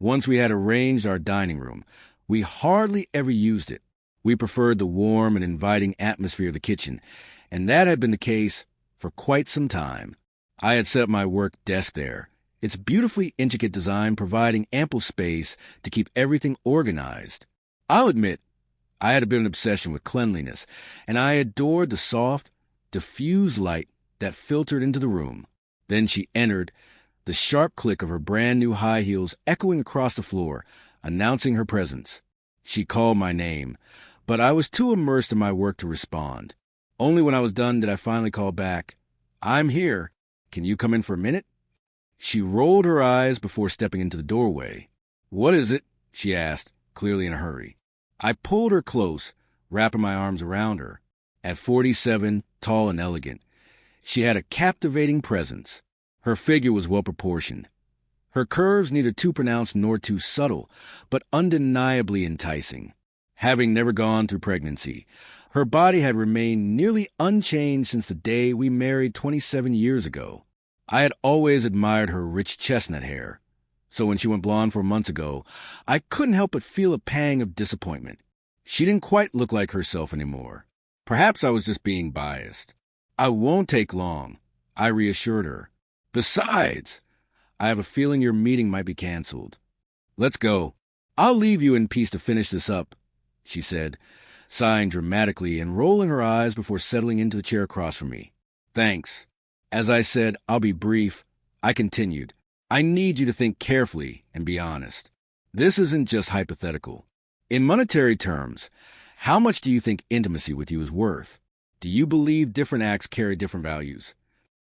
Once we had arranged our dining room, we hardly ever used it. We preferred the warm and inviting atmosphere of the kitchen, and that had been the case for quite some time. I had set up my work desk there, its beautifully intricate design providing ample space to keep everything organized. I'll admit, I had a bit of an obsession with cleanliness, and I adored the soft, diffused light that filtered into the room. Then she entered, the sharp click of her brand-new high heels echoing across the floor, announcing her presence. She called my name, but I was too immersed in my work to respond. Only when I was done did I finally call back, "I'm here. Can you come in for a minute?" She rolled her eyes before stepping into the doorway. "What is it?" she asked, clearly in a hurry. I pulled her close, wrapping my arms around her. At 47, tall and elegant, she had a captivating presence. Her figure was well-proportioned. Her curves neither too pronounced nor too subtle, but undeniably enticing. Having never gone through pregnancy, her body had remained nearly unchanged since the day we married 27 years ago. I had always admired her rich chestnut hair, so when she went blonde 4 months ago, I couldn't help but feel a pang of disappointment. She didn't quite look like herself anymore. Perhaps I was just being biased. "I won't take long," I reassured her. "Besides, I have a feeling your meeting might be canceled. Let's go. I'll leave you in peace to finish this up," she said, sighing dramatically and rolling her eyes before settling into the chair across from me. "Thanks. As I said, I'll be brief." I continued, "I need you to think carefully and be honest. This isn't just hypothetical. In monetary terms, how much do you think intimacy with you is worth? Do you believe different acts carry different values?"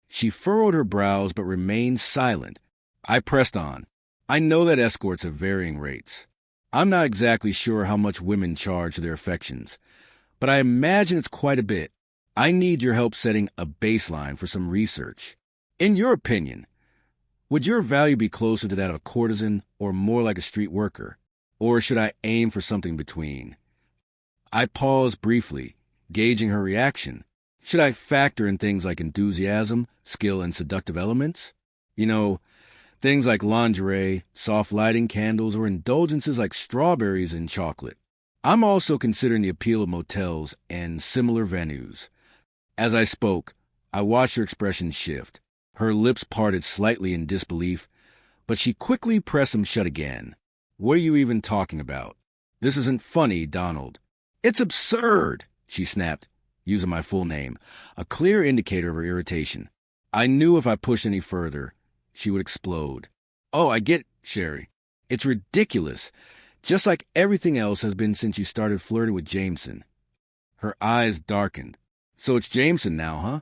She furrowed her brows but remained silent. I pressed on. "I know that escorts have varying rates. I'm not exactly sure how much women charge for their affections, but I imagine it's quite a bit. I need your help setting a baseline for some research. In your opinion, would your value be closer to that of a courtesan or more like a street worker? Or should I aim for something between?" I paused briefly, gauging her reaction. Should I factor in things like enthusiasm, skill, and seductive elements? Things like lingerie, soft lighting, candles, or indulgences like strawberries and chocolate. I'm also considering the appeal of motels and similar venues. As I spoke, I watched her expression shift. Her lips parted slightly in disbelief, but she quickly pressed them shut again. "What are you even talking about? This isn't funny, Donald." "It's absurd," she snapped, using my full name, a clear indicator of her irritation. I knew if I pushed any further, she would explode. "Oh, I get it, Sherry. It's ridiculous, just like everything else has been since you started flirting with Jameson." Her eyes darkened. "So it's Jameson now, huh?"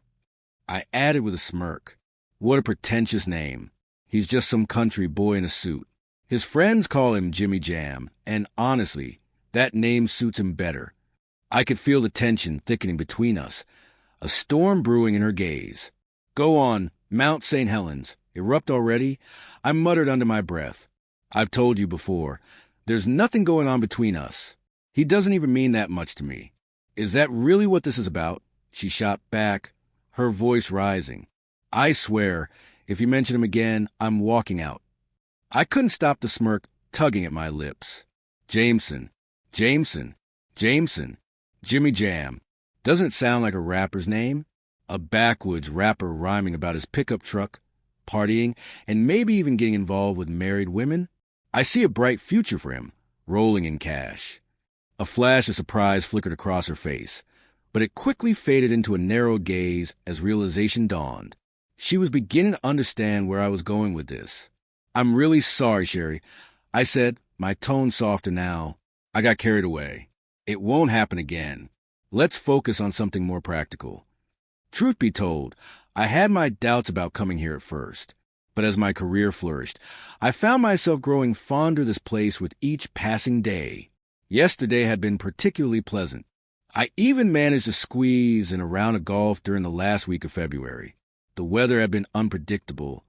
I added with a smirk. What a pretentious name. He's just some country boy in a suit. His friends call him Jimmy Jam, and honestly, that name suits him better. I could feel the tension thickening between us, a storm brewing in her gaze. "Go on, Mount St. Helens. Erupt already?" I muttered under my breath. "I've told you before, there's nothing going on between us. He doesn't even mean that much to me." "Is that really what this is about?" She shot back, her voice rising. "I swear, if you mention him again, I'm walking out." I couldn't stop the smirk tugging at my lips. Jameson, Jameson, Jameson, Jimmy Jam. Doesn't it sound like a rapper's name? A backwoods rapper rhyming about his pickup truck, partying, and maybe even getting involved with married women? I see a bright future for him, rolling in cash. A flash of surprise flickered across her face, but it quickly faded into a narrow gaze as realization dawned. She was beginning to understand where I was going with this. "I'm really sorry, Sherry," I said, my tone softer now. "I got carried away. It won't happen again. Let's focus on something more practical." Truth be told, I had my doubts about coming here at first, but as my career flourished, I found myself growing fonder of this place with each passing day. Yesterday had been particularly pleasant. I even managed to squeeze in a round of golf during the last week of February. The weather had been unpredictable,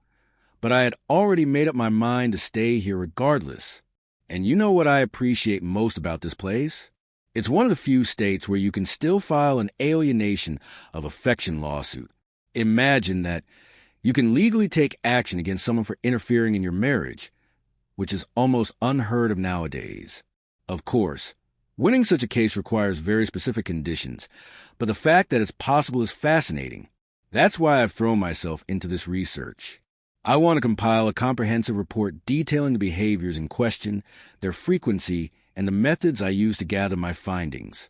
but I had already made up my mind to stay here regardless. And you know what I appreciate most about this place? It's one of the few states where you can still file an alienation of affection lawsuit. Imagine that you can legally take action against someone for interfering in your marriage, which is almost unheard of nowadays. Of course, winning such a case requires very specific conditions, but the fact that it's possible is fascinating. That's why I've thrown myself into this research. I want to compile a comprehensive report detailing the behaviors in question, their frequency, and the methods I use to gather my findings.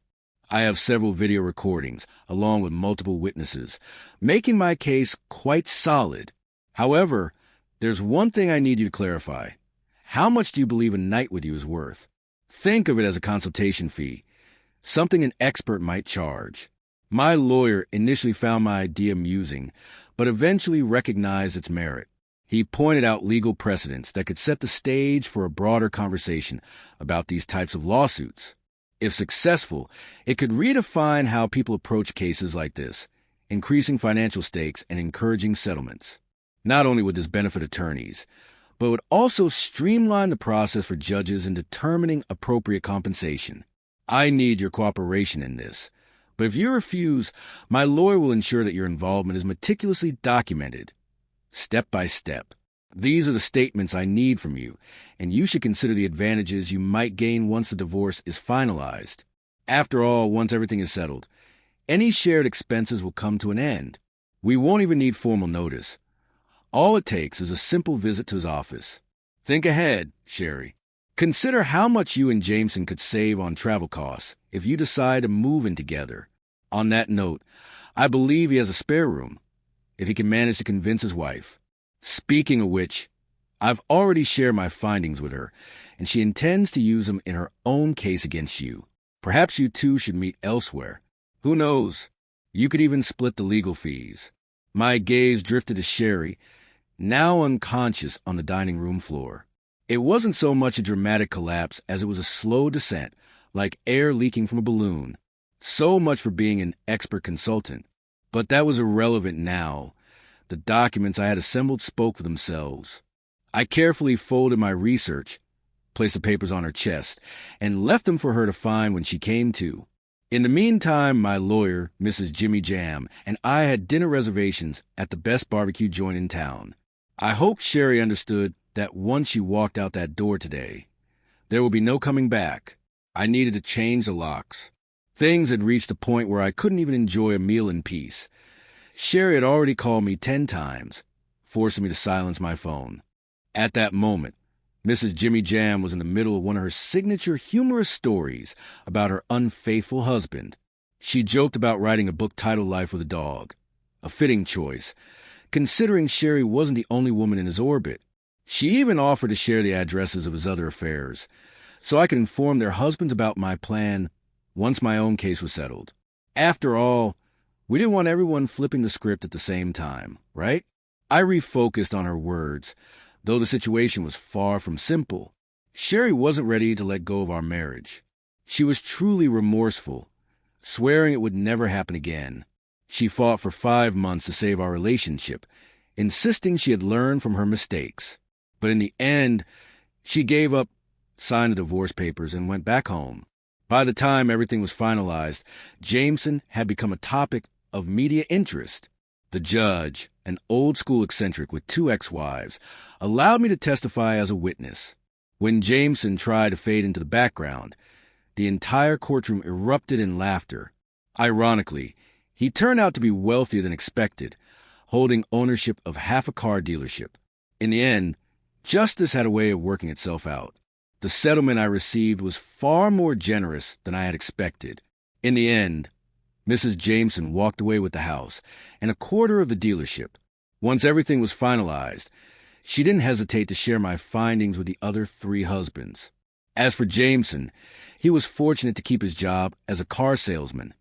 I have several video recordings, along with multiple witnesses, making my case quite solid. However, there's one thing I need you to clarify. How much do you believe a night with you is worth? Think of it as a consultation fee, something an expert might charge. My lawyer initially found my idea amusing, but eventually recognized its merit. He pointed out legal precedents that could set the stage for a broader conversation about these types of lawsuits. If successful, it could redefine how people approach cases like this, increasing financial stakes and encouraging settlements. Not only would this benefit attorneys, but would also streamline the process for judges in determining appropriate compensation. I need your cooperation in this, but if you refuse, my lawyer will ensure that your involvement is meticulously documented, step by step. These are the statements I need from you, and you should consider the advantages you might gain once the divorce is finalized. After all, once everything is settled, any shared expenses will come to an end. We won't even need formal notice. All it takes is a simple visit to his office. Think ahead, Sherry. Consider how much you and Jameson could save on travel costs if you decide to move in together. On that note, I believe he has a spare room, if he can manage to convince his wife. Speaking of which, I've already shared my findings with her, and she intends to use them in her own case against you. Perhaps you two should meet elsewhere. Who knows? You could even split the legal fees. My gaze drifted to Sherry, now unconscious on the dining room floor. It wasn't so much a dramatic collapse as it was a slow descent, like air leaking from a balloon. So much for being an expert consultant. But that was irrelevant now. The documents I had assembled spoke for themselves. I carefully folded my research, placed the papers on her chest, and left them for her to find when she came to. In the meantime, my lawyer, Mrs. Jimmy Jam, and I had dinner reservations at the best barbecue joint in town. I hoped Sherry understood that once she walked out that door today, there would be no coming back. I needed to change the locks. Things had reached a point where I couldn't even enjoy a meal in peace. Sherry had already called me 10 times, forcing me to silence my phone. At that moment, Mrs. Jimmy Jam was in the middle of one of her signature humorous stories about her unfaithful husband. She joked about writing a book titled Life with a Dog, a fitting choice, considering Sherry wasn't the only woman in his orbit. She even offered to share the addresses of his other affairs, so I could inform their husbands about my plan once my own case was settled. After all, we didn't want everyone flipping the script at the same time, right? I refocused on her words, though the situation was far from simple. Sherry wasn't ready to let go of our marriage. She was truly remorseful, swearing it would never happen again. She fought for 5 months to save our relationship, insisting she had learned from her mistakes. But in the end, she gave up, signed the divorce papers, and went back home. By the time everything was finalized, Jameson had become a topic of media interest. The judge, an old-school eccentric with 2 ex-wives, allowed me to testify as a witness. When Jameson tried to fade into the background, the entire courtroom erupted in laughter. Ironically, he turned out to be wealthier than expected, holding ownership of half a car dealership. In the end, justice had a way of working itself out. The settlement I received was far more generous than I had expected. In the end, Mrs. Jameson walked away with the house and a quarter of the dealership. Once everything was finalized, she didn't hesitate to share my findings with the other 3 husbands. As for Jameson, he was fortunate to keep his job as a car salesman.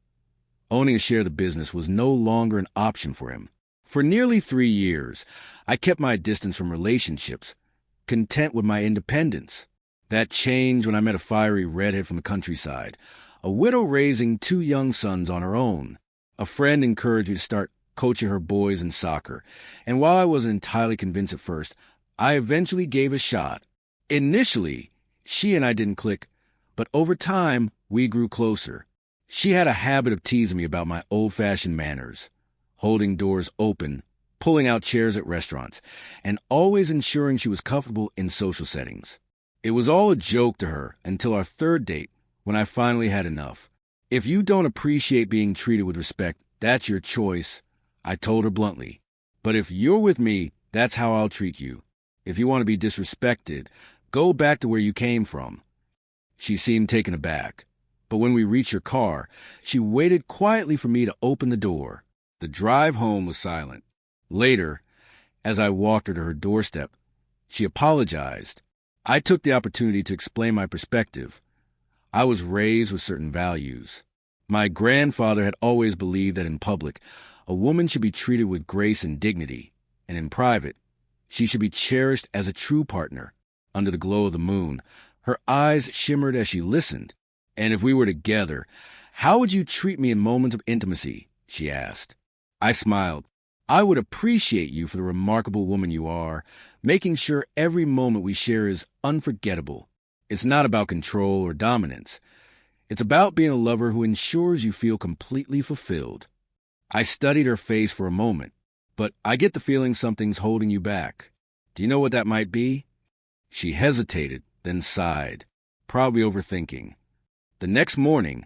Owning a share of the business was no longer an option for him. For nearly 3 years, I kept my distance from relationships, content with my independence. That changed when I met a fiery redhead from the countryside, a widow raising 2 young sons on her own. A friend encouraged me to start coaching her boys in soccer, and while I wasn't entirely convinced at first, I eventually gave a shot. Initially, she and I didn't click, but over time, we grew closer. She had a habit of teasing me about my old-fashioned manners, holding doors open, pulling out chairs at restaurants, and always ensuring she was comfortable in social settings. It was all a joke to her until our third date, when I finally had enough. If you don't appreciate being treated with respect, that's your choice, I told her bluntly. But if you're with me, that's how I'll treat you. If you want to be disrespected, go back to where you came from. She seemed taken aback, but when we reached her car, she waited quietly for me to open the door. The drive home was silent. Later, as I walked her to her doorstep, she apologized. I took the opportunity to explain my perspective. I was raised with certain values. My grandfather had always believed that in public, a woman should be treated with grace and dignity, and in private, she should be cherished as a true partner. Under the glow of the moon, her eyes shimmered as she listened. And if we were together, how would you treat me in moments of intimacy? She asked. I smiled. I would appreciate you for the remarkable woman you are, making sure every moment we share is unforgettable. It's not about control or dominance. It's about being a lover who ensures you feel completely fulfilled. I studied her face for a moment, but I get the feeling something's holding you back. Do you know what that might be? She hesitated, then sighed, probably overthinking. The next morning,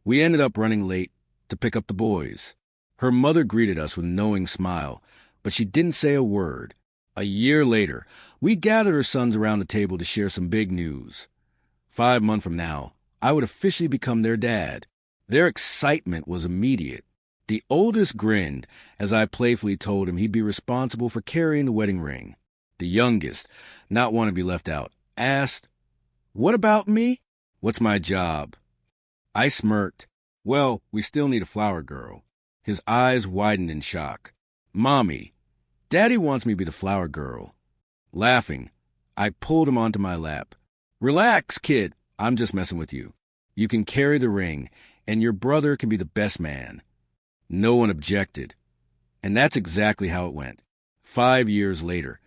we ended up running late to pick up the boys. Her mother greeted us with a knowing smile, but she didn't say a word. A year later, we gathered her sons around the table to share some big news. 5 months from now, I would officially become their dad. Their excitement was immediate. The oldest grinned as I playfully told him he'd be responsible for carrying the wedding ring. The youngest, not wanting to be left out, asked, "What about me? What's my job?" I smirked. "Well, we still need a flower girl." His eyes widened in shock. "Mommy, Daddy wants me to be the flower girl." Laughing, I pulled him onto my lap. "Relax, kid. I'm just messing with you. You can carry the ring, and your brother can be the best man." No one objected. And that's exactly how it went. 5 years later,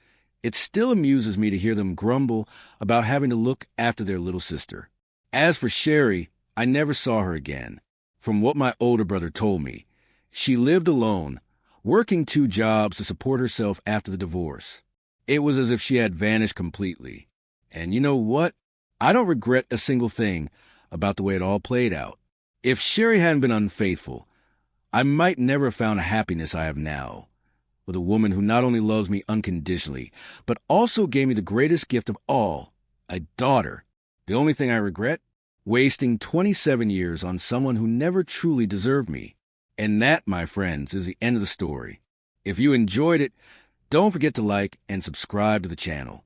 it still amuses me to hear them grumble about having to look after their little sister. As for Sherry, I never saw her again. From what my older brother told me, she lived alone, working 2 jobs to support herself after the divorce. It was as if she had vanished completely. And you know what? I don't regret a single thing about the way it all played out. If Sherry hadn't been unfaithful, I might never have found a happiness I have now, with a woman who not only loves me unconditionally, but also gave me the greatest gift of all, a daughter. The only thing I regret? Wasting 27 years on someone who never truly deserved me. And that, my friends, is the end of the story. If you enjoyed it, don't forget to like and subscribe to the channel.